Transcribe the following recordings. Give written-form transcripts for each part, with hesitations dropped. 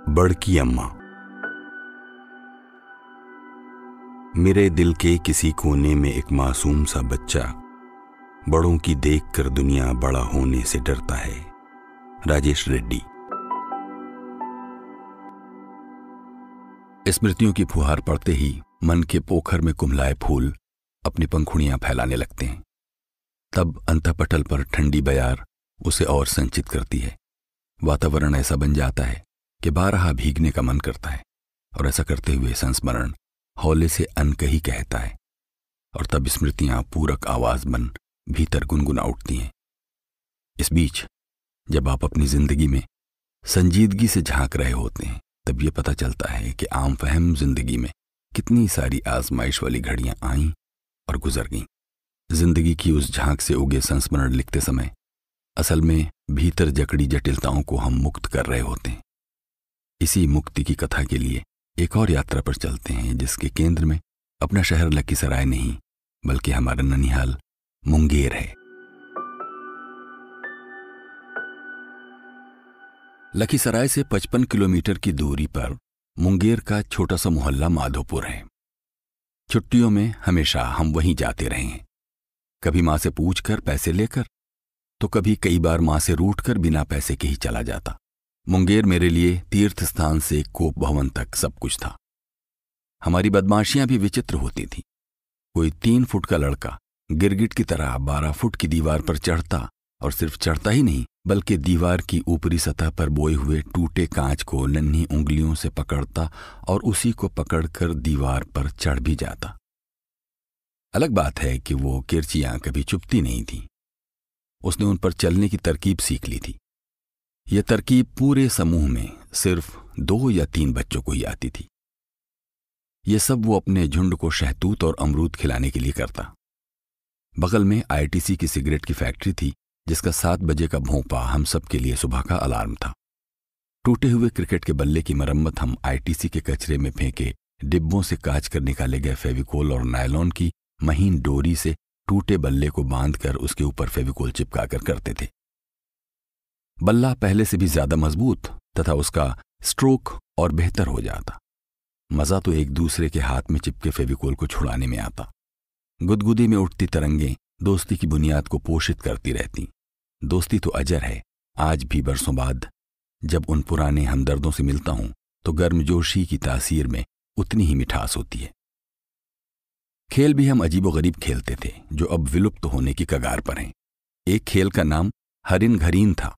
बड़की अम्मा। मेरे दिल के किसी कोने में एक मासूम सा बच्चा बड़ों की देखकर दुनिया बड़ा होने से डरता है। राजेश रेड्डी। स्मृतियों की फुहार पड़ते ही मन के पोखर में कुम्हलाए फूल अपनी पंखुड़ियां फैलाने लगते हैं। तब अंतःपटल पर ठंडी बयार उसे और संचित करती है। वातावरण ऐसा बन जाता है कि बारहा भीगने का मन करता है, और ऐसा करते हुए संस्मरण हौले से अनकही कहता है, और तब स्मृतियां पूरक आवाज बन भीतर गुनगुना उठती हैं। इस बीच जब आप अपनी जिंदगी में संजीदगी से झांक रहे होते हैं, तब ये पता चलता है कि आम फहम जिंदगी में कितनी सारी आजमाइश वाली घड़ियां आईं और गुजर गईं। जिंदगी की उस झांक से उगे संस्मरण लिखते समय असल में भीतर जकड़ी जटिलताओं को हम मुक्त कर रहे होते हैं। इसी मुक्ति की कथा के लिए एक और यात्रा पर चलते हैं, जिसके केंद्र में अपना शहर लखीसराय नहीं बल्कि हमारा ननिहाल मुंगेर है। लखीसराय से 55 किलोमीटर की दूरी पर मुंगेर का छोटा सा मोहल्ला माधोपुर है। छुट्टियों में हमेशा हम वहीं जाते रहे हैं, कभी मां से पूछकर पैसे लेकर, तो कभी कई बार मां से रूठकर बिना पैसे के ही चला जाता। मुंगेर मेरे लिए तीर्थ स्थान से कोप भवन तक सब कुछ था। हमारी बदमाशियां भी विचित्र होती थीं। कोई 3 फुट का लड़का गिरगिट की तरह 12 फुट की दीवार पर चढ़ता, और सिर्फ चढ़ता ही नहीं बल्कि दीवार की ऊपरी सतह पर बोए हुए टूटे कांच को नन्ही उंगलियों से पकड़ता और उसी को पकड़कर दीवार पर चढ़ भी जाता। अलग बात है कि वो किरचियां कभी चुपती नहीं थीं। उसने उन पर चलने की तरकीब सीख ली थी। यह तरकीब पूरे समूह में सिर्फ 2 या 3 बच्चों को ही आती थी। ये सब वो अपने झुंड को शहतूत और अमरूद खिलाने के लिए करता। बगल में आईटीसी की सिगरेट की फैक्ट्री थी, जिसका 7 बजे का भोंपा हम सब के लिए सुबह का अलार्म था। टूटे हुए क्रिकेट के बल्ले की मरम्मत हम आईटीसी के कचरे में फेंके डिब्बों से कांच कर निकाले गए फेविकोल और नायलॉन की महीन डोरी से टूटे बल्ले को बांधकर उसके ऊपर फेविकोल चिपकाकर करते थे। बल्ला पहले से भी ज्यादा मजबूत तथा उसका स्ट्रोक और बेहतर हो जाता। मजा तो एक दूसरे के हाथ में चिपके फेविकोल को छुड़ाने में आता। गुदगुदी में उठती तरंगें दोस्ती की बुनियाद को पोषित करती रहती। दोस्ती तो अजर है। आज भी बरसों बाद जब उन पुराने हमदर्दों से मिलता हूं तो गर्मजोशी की तासीर में उतनी ही मिठास होती है। खेल भी हम अजीबोगरीब खेलते थे, जो अब विलुप्त होने की कगार पर हैं। एक खेल का नाम हरिन घरीन था।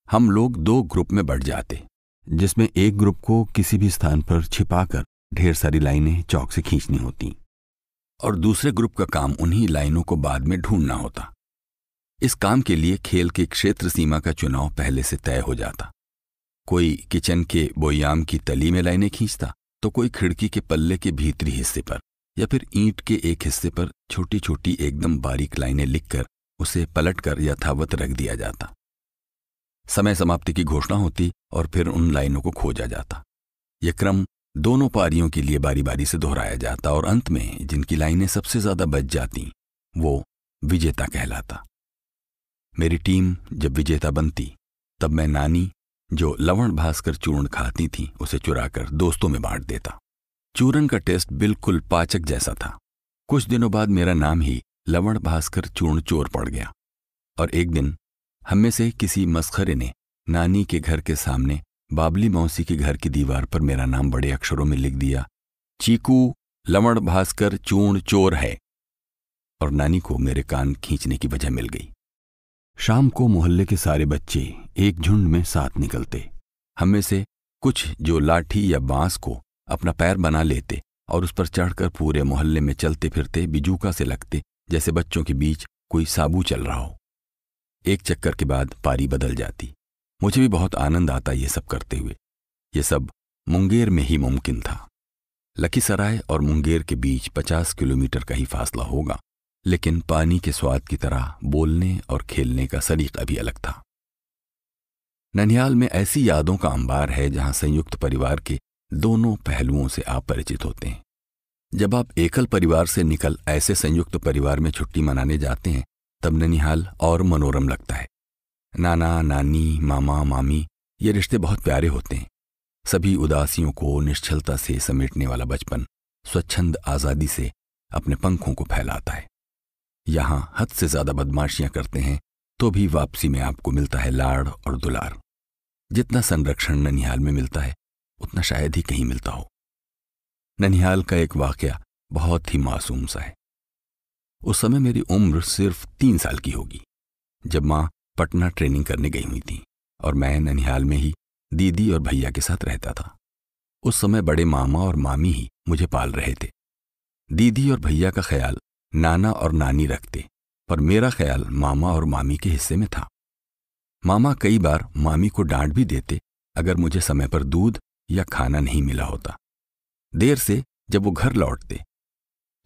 हम लोग 2 ग्रुप में बढ़ जाते, जिसमें एक ग्रुप को किसी भी स्थान पर छिपाकर ढेर सारी लाइनें चौक से खींचनी होती, और दूसरे ग्रुप का काम उन्हीं लाइनों को बाद में ढूंढना होता। इस काम के लिए खेल के क्षेत्र सीमा का चुनाव पहले से तय हो जाता। कोई किचन के बोयाम की तली में लाइनें खींचता, तो कोई खिड़की के पल्ले के भीतरी हिस्से पर, या फिर ईंट के एक हिस्से पर छोटी छोटी एकदम बारीक लाइनें लिखकर उसे पलटकर यथावत रख दिया जाता। समय समाप्ति की घोषणा होती और फिर उन लाइनों को खोजा जाता। यह क्रम दोनों पारियों के लिए बारी बारी से दोहराया जाता, और अंत में जिनकी लाइनें सबसे ज्यादा बच जाती वो विजेता कहलाता। मेरी टीम जब विजेता बनती, तब मैं नानी, जो लवण भास्कर चूर्ण खाती थी, उसे चुराकर दोस्तों में बांट देता। चूरन का टेस्ट बिल्कुल पाचक जैसा था। कुछ दिनों बाद मेरा नाम ही लवण भास्कर चूर्ण चोर पड़ गया, और एक दिन हम में से किसी मस्खरे ने नानी के घर के सामने बाबली मौसी के घर की दीवार पर मेरा नाम बड़े अक्षरों में लिख दिया, चीकू लवण भास्कर चूर्ण चोर है। और नानी को मेरे कान खींचने की वजह मिल गई। शाम को मोहल्ले के सारे बच्चे एक झुंड में साथ निकलते। हम में से कुछ जो लाठी या बांस को अपना पैर बना लेते और उस पर चढ़कर पूरे मोहल्ले में चलते फिरते बिजूका से लगते, जैसे बच्चों के बीच कोई साबू चल रहा हो। एक चक्कर के बाद पारी बदल जाती। मुझे भी बहुत आनंद आता ये सब करते हुए। ये सब मुंगेर में ही मुमकिन था। लखीसराय और मुंगेर के बीच 50 किलोमीटर का ही फासला होगा, लेकिन पानी के स्वाद की तरह बोलने और खेलने का सलीका भी अलग था। ननिहाल में ऐसी यादों का अंबार है जहां संयुक्त परिवार के दोनों पहलुओं से आप परिचित होते हैं। जब आप एकल परिवार से निकल ऐसे संयुक्त परिवार में छुट्टी मनाने जाते हैं, तब ननिहाल और मनोरम लगता है। नाना नानी, मामा मामी, ये रिश्ते बहुत प्यारे होते हैं। सभी उदासियों को निश्चलता से समेटने वाला बचपन स्वच्छंद आज़ादी से अपने पंखों को फैलाता है। यहाँ हद से ज्यादा बदमाशियां करते हैं तो भी वापसी में आपको मिलता है लाड़ और दुलार। जितना संरक्षण ननिहाल में मिलता है उतना शायद ही कहीं मिलता हो। ननिहाल का एक वाकया बहुत ही मासूम सा है। उस समय मेरी उम्र सिर्फ 3 साल की होगी, जब माँ पटना ट्रेनिंग करने गई हुई थी और मैं ननिहाल में ही दीदी और भैया के साथ रहता था। उस समय बड़े मामा और मामी ही मुझे पाल रहे थे। दीदी और भैया का ख्याल नाना और नानी रखते, पर मेरा ख्याल मामा और मामी के हिस्से में था। मामा कई बार मामी को डांट भी देते अगर मुझे समय पर दूध या खाना नहीं मिला होता। देर से जब वो घर लौटते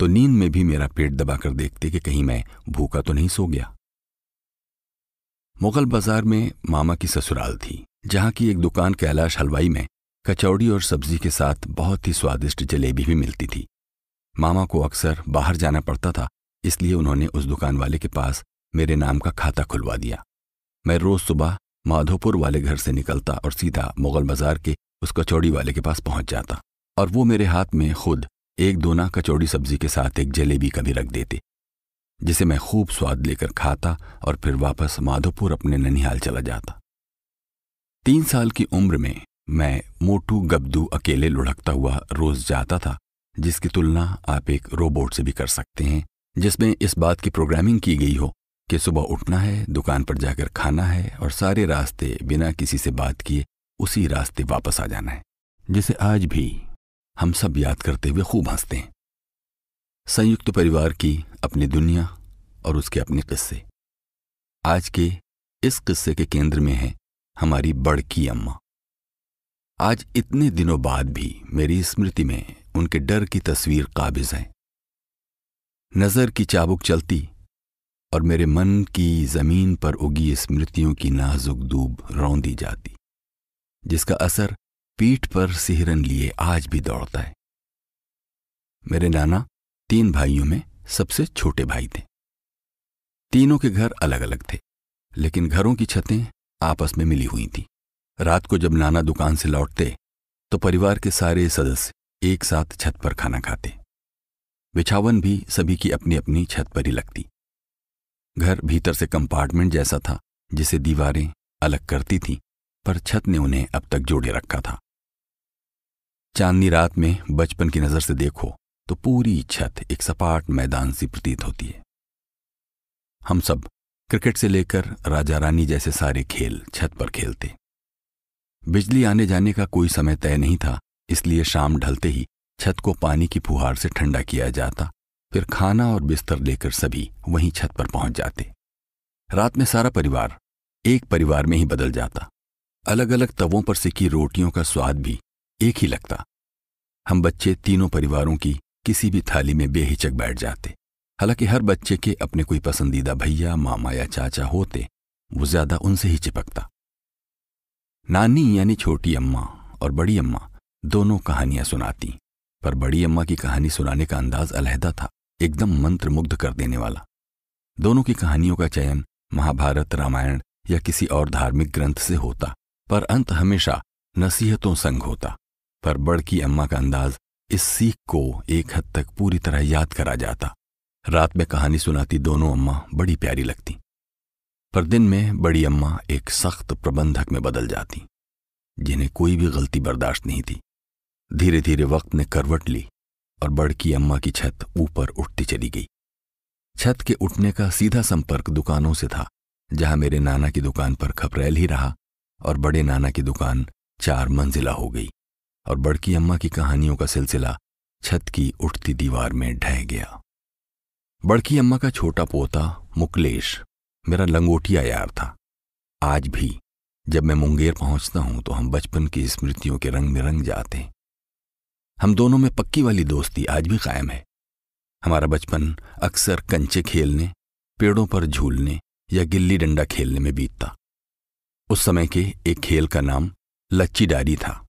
तो नींद में भी मेरा पेट दबाकर देखते कि कहीं मैं भूखा तो नहीं सो गया। मुगल बाजार में मामा की ससुराल थी, जहां की एक दुकान कैलाश हलवाई में कचौड़ी और सब्जी के साथ बहुत ही स्वादिष्ट जलेबी भी मिलती थी। मामा को अक्सर बाहर जाना पड़ता था, इसलिए उन्होंने उस दुकान वाले के पास मेरे नाम का खाता खुलवा दिया। मैं रोज सुबह माधोपुर वाले घर से निकलता और सीधा मुगल बाजार के उस कचौड़ी वाले के पास पहुंच जाता, और वो मेरे हाथ में खुद एक दोना कचौड़ी सब्जी के साथ एक जलेबी का भी रख देते, जिसे मैं खूब स्वाद लेकर खाता और फिर वापस माधोपुर अपने ननिहाल चला जाता। 3 साल की उम्र में मैं मोटू गब्दू अकेले लुढ़कता हुआ रोज जाता था, जिसकी तुलना आप एक रोबोट से भी कर सकते हैं, जिसमें इस बात की प्रोग्रामिंग की गई हो कि सुबह उठना है, दुकान पर जाकर खाना है और सारे रास्ते बिना किसी से बात किए उसी रास्ते वापस आ जाना है, जिसे आज भी हम सब याद करते हुए खूब हंसते हैं। संयुक्त परिवार की अपनी दुनिया और उसके अपने किस्से। आज के इस किस्से के केंद्र में है हमारी बड़की अम्मा। आज इतने दिनों बाद भी मेरी स्मृति में उनके डर की तस्वीर काबिज है। नजर की चाबुक चलती और मेरे मन की जमीन पर उगी स्मृतियों की नाजुक दूब रौंदी जाती, जिसका असर पीठ पर सिहरन लिए आज भी दौड़ता है। मेरे नाना 3 भाइयों में सबसे छोटे भाई थे। तीनों के घर अलग अलग थे, लेकिन घरों की छतें आपस में मिली हुई थीं। रात को जब नाना दुकान से लौटते तो परिवार के सारे सदस्य एक साथ छत पर खाना खाते। बिछावन भी सभी की अपनी अपनी छत पर ही लगती। घर भीतर से कंपार्टमेंट जैसा था, जिसे दीवारें अलग करती थीं, पर छत ने उन्हें अब तक जोड़े रखा था। चांदनी रात में बचपन की नजर से देखो तो पूरी छत एक सपाट मैदान सी प्रतीत होती है। हम सब क्रिकेट से लेकर राजा रानी जैसे सारे खेल छत पर खेलते। बिजली आने जाने का कोई समय तय नहीं था, इसलिए शाम ढलते ही छत को पानी की फुहार से ठंडा किया जाता। फिर खाना और बिस्तर लेकर सभी वहीं छत पर पहुंच जाते। रात में सारा परिवार एक परिवार में ही बदल जाता। अलग अलग तवों पर सिकी रोटियों का स्वाद भी एक ही लगता। हम बच्चे तीनों परिवारों की किसी भी थाली में बेहिचक बैठ जाते। हालांकि हर बच्चे के अपने कोई पसंदीदा भैया, मामा या चाचा होते, वो ज्यादा उनसे ही चिपकता। नानी यानी छोटी अम्मा और बड़ी अम्मा दोनों कहानियां सुनाती, पर बड़ी अम्मा की कहानी सुनाने का अंदाज अलहदा था, एकदम मंत्रमुग्ध कर देने वाला। दोनों की कहानियों का चयन महाभारत, रामायण या किसी और धार्मिक ग्रंथ से होता, पर अंत हमेशा नसीहतों संग होता। पर बड़की अम्मा का अंदाज इस सीख को एक हद तक पूरी तरह याद करा जाता। रात में कहानी सुनाती दोनों अम्मा बड़ी प्यारी लगती, पर दिन में बड़ी अम्मा एक सख्त प्रबंधक में बदल जाती, जिन्हें कोई भी गलती बर्दाश्त नहीं थी। धीरे धीरे वक्त ने करवट ली और बड़की अम्मा की छत ऊपर उठती चली गई। छत के उठने का सीधा संपर्क दुकानों से था, जहां मेरे नाना की दुकान पर खपरेल ही रहा और बड़े नाना की दुकान 4 मंजिला हो गई और बड़की अम्मा की कहानियों का सिलसिला छत की उठती दीवार में ढह गया। बड़की अम्मा का छोटा पोता मुकलेश मेरा लंगोटिया यार था। आज भी जब मैं मुंगेर पहुंचता हूं तो हम बचपन की स्मृतियों के रंग में रंग जाते हैं। हम दोनों में पक्की वाली दोस्ती आज भी कायम है। हमारा बचपन अक्सर कंचे खेलने, पेड़ों पर झूलने या गिल्ली डंडा खेलने में बीतता। उस समय के एक खेल का नाम लच्ची डाली था।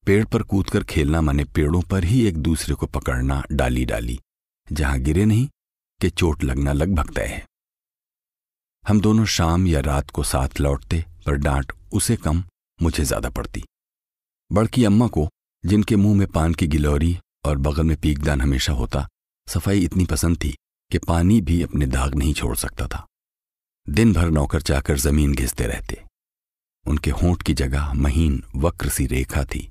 पेड़ पर कूदकर खेलना माने पेड़ों पर ही एक दूसरे को पकड़ना, डाली डाली, जहां गिरे नहीं कि चोट लगना लगभग तय है। हम दोनों शाम या रात को साथ लौटते, पर डांट उसे कम मुझे ज्यादा पड़ती। बड़की अम्मा को, जिनके मुंह में पान की गिलौरी और बगल में पीकदान हमेशा होता, सफाई इतनी पसंद थी कि पानी भी अपने दाग नहीं छोड़ सकता था। दिन भर नौकर चाकर जमीन घिसते रहते। उनके होंठ की जगह महीन वक्र सी रेखा थी,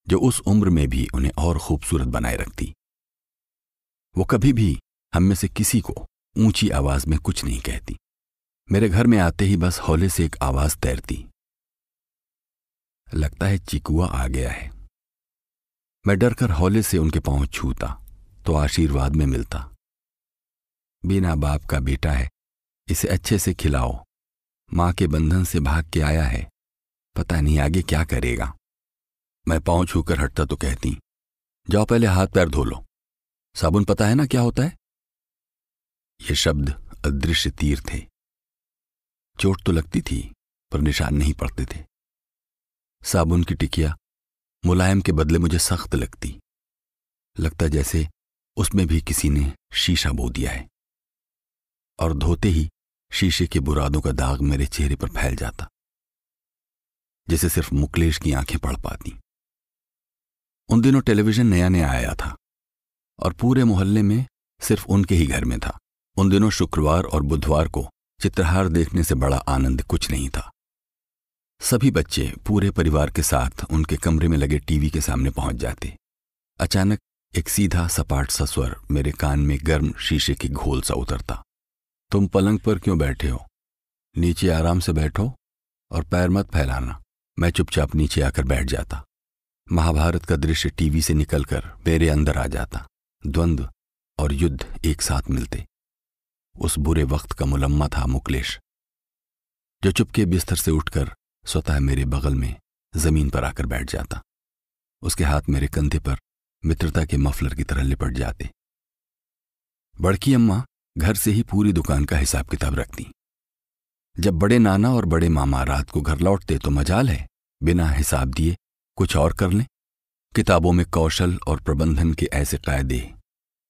जो उस उम्र में भी उन्हें और खूबसूरत बनाए रखती। वो कभी भी हम में से किसी को ऊंची आवाज में कुछ नहीं कहती। मेरे घर में आते ही बस हौले से एक आवाज तैरती, लगता है चिकुआ आ गया है। मैं डरकर हौले से उनके पांव छूता तो आशीर्वाद में मिलता, बिना बाप का बेटा है, इसे अच्छे से खिलाओ, मां के बंधन से भाग के आया है, पता नहीं आगे क्या करेगा। मैं पांव छूकर हटता तो कहती, जाओ पहले हाथ पैर धो लो, साबुन पता है ना क्या होता है। ये शब्द अदृश्य तीर थे। चोट तो लगती थी पर निशान नहीं पड़ते थे। साबुन की टिकिया मुलायम के बदले मुझे सख्त लगती, लगता जैसे उसमें भी किसी ने शीशा बो दिया है, और धोते ही शीशे के बुरादों का दाग मेरे चेहरे पर फैल जाता, जिसे सिर्फ मुकलेश की आंखें पढ़ पाती। उन दिनों टेलीविजन नया नया आया था और पूरे मोहल्ले में सिर्फ उनके ही घर में था। उन दिनों शुक्रवार और बुधवार को चित्रहार देखने से बड़ा आनंद कुछ नहीं था। सभी बच्चे पूरे परिवार के साथ उनके कमरे में लगे टीवी के सामने पहुंच जाते। अचानक एक सीधा सपाट सा स्वर मेरे कान में गर्म शीशे की घोल सा उतरता, तुम पलंग पर क्यों बैठे हो, नीचे आराम से बैठो और पैर मत फैलाना। मैं चुपचाप नीचे आकर बैठ जाता। महाभारत का दृश्य टीवी से निकलकर मेरे अंदर आ जाता। द्वंद्व और युद्ध एक साथ मिलते। उस बुरे वक्त का मुलम्मा था मुकलेश, जो चुपके बिस्तर से उठकर स्वतः मेरे बगल में जमीन पर आकर बैठ जाता। उसके हाथ मेरे कंधे पर मित्रता के मफलर की तरह लिपट जाते। बड़की अम्मा घर से ही पूरी दुकान का हिसाब किताब रखती। जब बड़े नाना और बड़े मामा रात को घर लौटते तो मजाल है, बिना हिसाब दिए कुछ और कर लें। किताबों में कौशल और प्रबंधन के ऐसे कायदे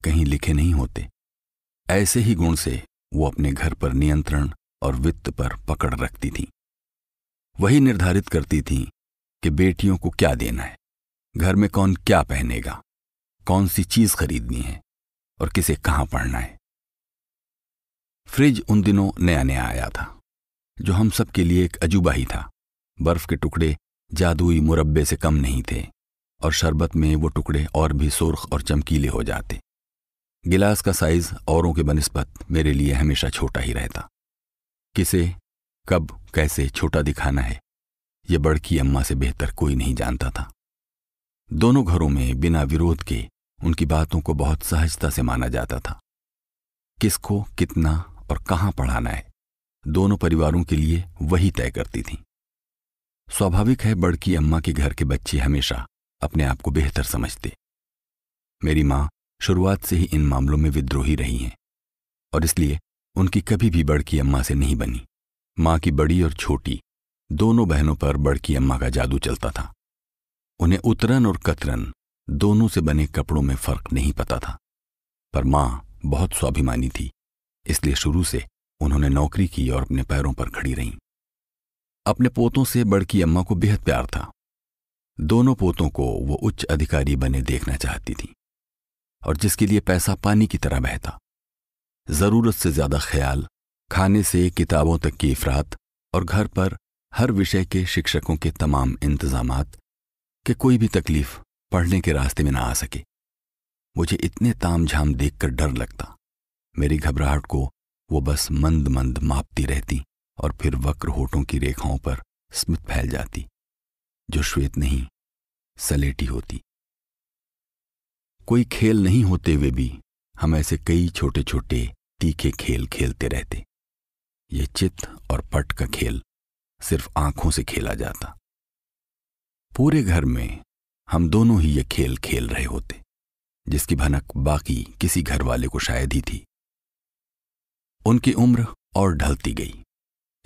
कहीं लिखे नहीं होते। ऐसे ही गुण से वो अपने घर पर नियंत्रण और वित्त पर पकड़ रखती थी। वही निर्धारित करती थी कि बेटियों को क्या देना है, घर में कौन क्या पहनेगा, कौन सी चीज खरीदनी है और किसे कहां पढ़ना है। फ्रिज उन दिनों नया नया आया था, जो हम सब के लिए एक अजूबा ही था। बर्फ के टुकड़े जादुई मुरब्बे से कम नहीं थे और शरबत में वो टुकड़े और भी सुर्ख और चमकीले हो जाते। गिलास का साइज औरों के बनिस्बत मेरे लिए हमेशा छोटा ही रहता। किसे कब कैसे छोटा दिखाना है, ये बड़की अम्मा से बेहतर कोई नहीं जानता था। दोनों घरों में बिना विरोध के उनकी बातों को बहुत सहजता से माना जाता था। किसको कितना और कहां पढ़ाना है, दोनों परिवारों के लिए वही तय करती थी। स्वाभाविक है, बड़की अम्मा के घर के बच्चे हमेशा अपने आप को बेहतर समझते। मेरी मां शुरुआत से ही इन मामलों में विद्रोही रही हैं और इसलिए उनकी कभी भी बड़की अम्मा से नहीं बनी। मां की बड़ी और छोटी दोनों बहनों पर बड़की अम्मा का जादू चलता था। उन्हें उतरन और कतरन दोनों से बने कपड़ों में फर्क नहीं पता था, पर मां बहुत स्वाभिमानी थी, इसलिए शुरू से उन्होंने नौकरी की और अपने पैरों पर खड़ी रहीं। अपने पोतों से बड़की अम्मा को बेहद प्यार था। दोनों पोतों को वो उच्च अधिकारी बने देखना चाहती थी, और जिसके लिए पैसा पानी की तरह बहता। जरूरत से ज्यादा ख्याल, खाने से किताबों तक की इफरात और घर पर हर विषय के शिक्षकों के तमाम इंतजामात कि कोई भी तकलीफ पढ़ने के रास्ते में ना आ सके। मुझे इतने तामझाम देखकर डर लगता। मेरी घबराहट को वो बस मंद मंद मापती रहती और फिर वक्र होठों की रेखाओं पर स्मित फैल जाती, जो श्वेत नहीं सलेटी होती। कोई खेल नहीं होते हुए भी हम ऐसे कई छोटे छोटे तीखे खेल खेलते रहते। ये चित और पट का खेल सिर्फ आंखों से खेला जाता। पूरे घर में हम दोनों ही ये खेल खेल रहे होते, जिसकी भनक बाकी किसी घर वाले को शायद ही थी। उनकी उम्र और ढलती गई।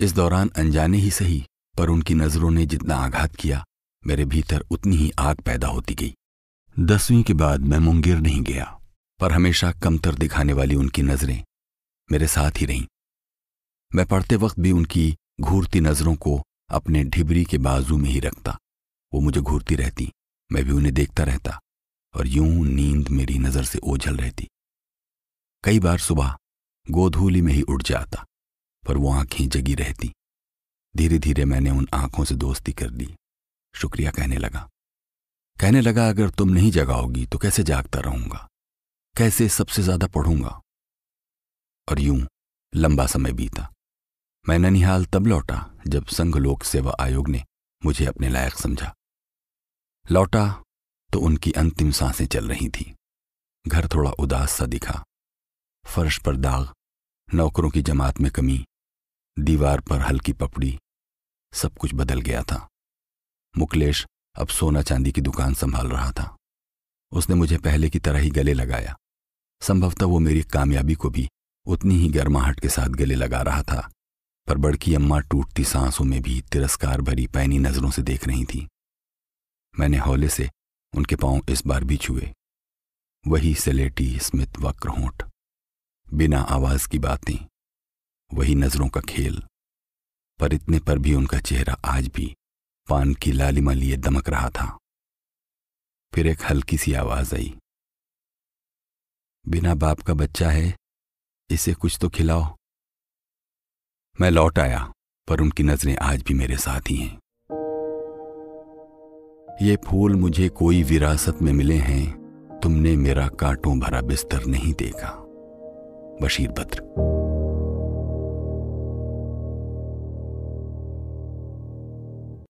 इस दौरान अनजाने ही सही, पर उनकी नजरों ने जितना आघात किया, मेरे भीतर उतनी ही आग पैदा होती गई। 10वीं के बाद मैं मुंगेर नहीं गया, पर हमेशा कमतर दिखाने वाली उनकी नजरें मेरे साथ ही रहीं। मैं पढ़ते वक्त भी उनकी घूरती नज़रों को अपने ढिबरी के बाजू में ही रखता। वो मुझे घूरती रहती, मैं भी उन्हें देखता रहता, और यूं नींद मेरी नज़र से ओझल रहती। कई बार सुबह गोधूली में ही उठ जाता, पर वो आंखें जगी रहती। धीरे धीरे मैंने उन आंखों से दोस्ती कर ली। शुक्रिया कहने लगा, अगर तुम नहीं जगाओगी तो कैसे जागता रहूंगा, कैसे सबसे ज्यादा पढ़ूंगा। और यूं लंबा समय बीता। मैं ननिहाल तब लौटा जब संघ लोक सेवा आयोग ने मुझे अपने लायक समझा। लौटा तो उनकी अंतिम सांसें चल रही थी। घर थोड़ा उदास सा दिखा। फर्श पर दाग, नौकरों की जमात में कमी, दीवार पर हल्की पपड़ी, सब कुछ बदल गया था। मुकलेश अब सोना चांदी की दुकान संभाल रहा था। उसने मुझे पहले की तरह ही गले लगाया। संभवतः वो मेरी कामयाबी को भी उतनी ही गर्माहट के साथ गले लगा रहा था, पर बड़की अम्मा टूटती सांसों में भी तिरस्कार भरी पैनी नजरों से देख रही थी। मैंने हौले से उनके पांव इस बार भी छुए। वही सलेटी स्मित वक्र होंठ, बिना आवाज की बातें, वही नजरों का खेल, पर इतने पर भी उनका चेहरा आज भी पान की लालिमा लिए दमक रहा था। फिर एक हल्की सी आवाज आई, बिना बाप का बच्चा है, इसे कुछ तो खिलाओ। मैं लौट आया, पर उनकी नजरें आज भी मेरे साथ ही हैं। ये फूल मुझे कोई विरासत में मिले हैं, तुमने मेरा कांटों भरा बिस्तर नहीं देखा। बशीर बद्र।